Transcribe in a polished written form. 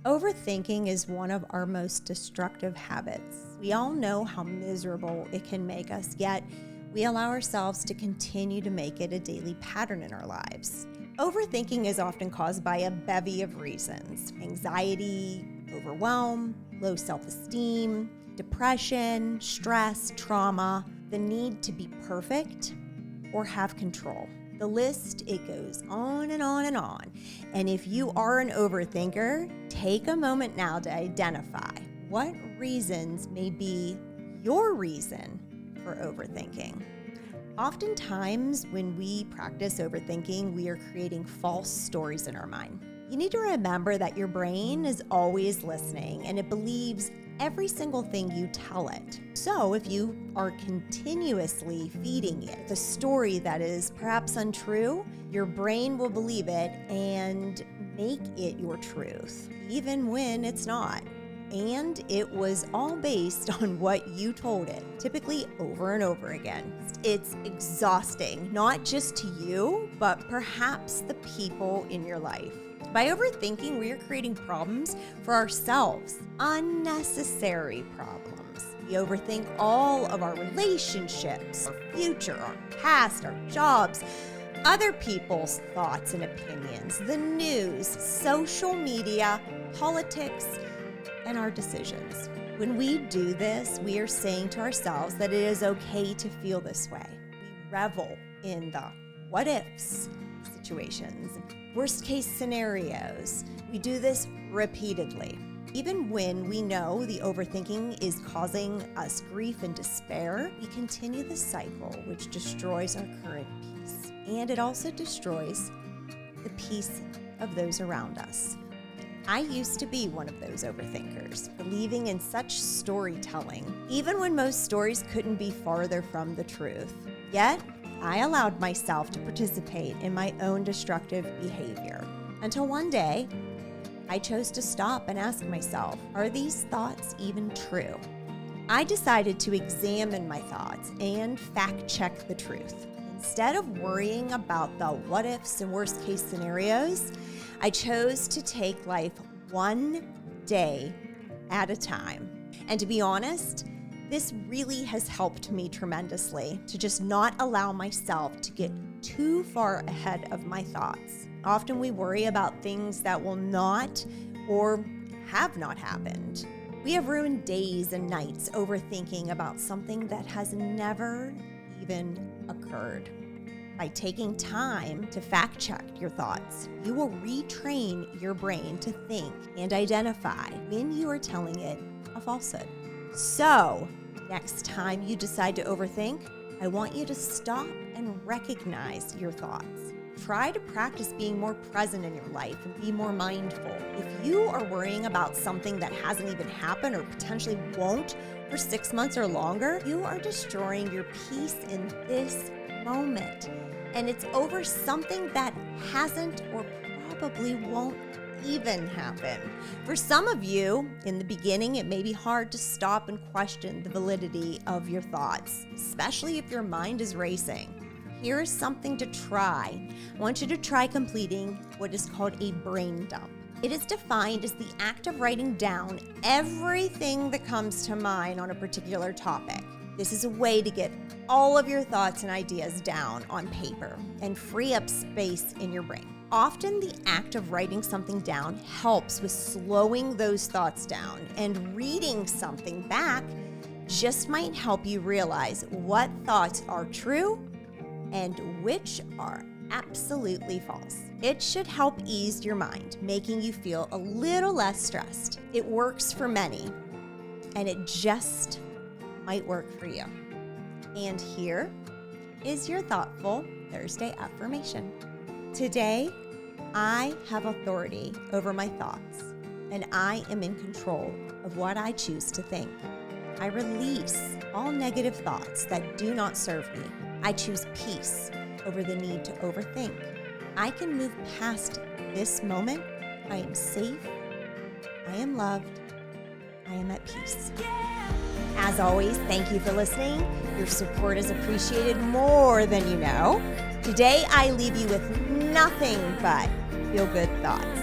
Overthinking is one of our most destructive habits. We all know how miserable it can make us, yet we allow ourselves to continue to make it a daily pattern in our lives. Overthinking is often caused by a bevy of reasons: anxiety, overwhelm, low self-esteem, depression, stress, trauma, the need to be perfect or have control. The list, it goes on and on and on. And if you are an overthinker, take a moment now to identify what reasons may be your reason for overthinking. Oftentimes, when we practice overthinking, we are creating false stories in our mind. You need to remember that your brain is always listening and it believes every single thing you tell it. So if you are continuously feeding it the story that is perhaps untrue, your brain will believe it and make it your truth, even when it's not. And it was all based on what you told it, typically over and over again. It's exhausting, not just to you, but perhaps the people in your life. By overthinking, we are creating problems for ourselves, unnecessary problems. We overthink all of our relationships, our future, our past, our jobs, other people's thoughts and opinions, the news, social media, politics, and our decisions. When we do this, we are saying to ourselves that it is okay to feel this way. We revel in the what ifs situations, worst case scenarios. We do this repeatedly. Even when we know the overthinking is causing us grief and despair, we continue the cycle, which destroys our current peace. And it also destroys the peace of those around us. I used to be one of those overthinkers, believing in such storytelling, even when most stories couldn't be farther from the truth. Yet, I allowed myself to participate in my own destructive behavior until one day, I chose to stop and ask myself, are these thoughts even true? I decided to examine my thoughts and fact-check the truth. Instead of worrying about the what ifs and worst case scenarios, I chose to take life one day at a time. And to be honest, this really has helped me tremendously to just not allow myself to get too far ahead of my thoughts. Often we worry about things that will not or have not happened. We have ruined days and nights overthinking about something that has never even occurred. By taking time to fact check your thoughts, you will retrain your brain to think and identify when you are telling it a falsehood. So, next time you decide to overthink, I want you to stop and recognize your thoughts. Try to practice being more present in your life and be more mindful. If you are worrying about something that hasn't even happened or potentially won't for 6 months or longer, you are destroying your peace in this moment. And it's over something that hasn't or probably won't even happen. For some of you, in the beginning, it may be hard to stop and question the validity of your thoughts, especially if your mind is racing. Here is something to try. I want you to try completing what is called a brain dump. It is defined as the act of writing down everything that comes to mind on a particular topic. This is a way to get all of your thoughts and ideas down on paper and free up space in your brain. Often the act of writing something down helps with slowing those thoughts down, and reading something back just might help you realize what thoughts are true and which are absolutely false. It should help ease your mind, making you feel a little less stressed. It works for many, and it just might work for you. And here is your thoughtful Thursday affirmation. Today, I have authority over my thoughts, and I am in control of what I choose to think. I release all negative thoughts that do not serve me. I choose peace over the need to overthink. I can move past this moment. I am safe. I am loved. I am at peace. As always, thank you for listening. Your support is appreciated more than you know. Today, I leave you with nothing but feel-good thoughts.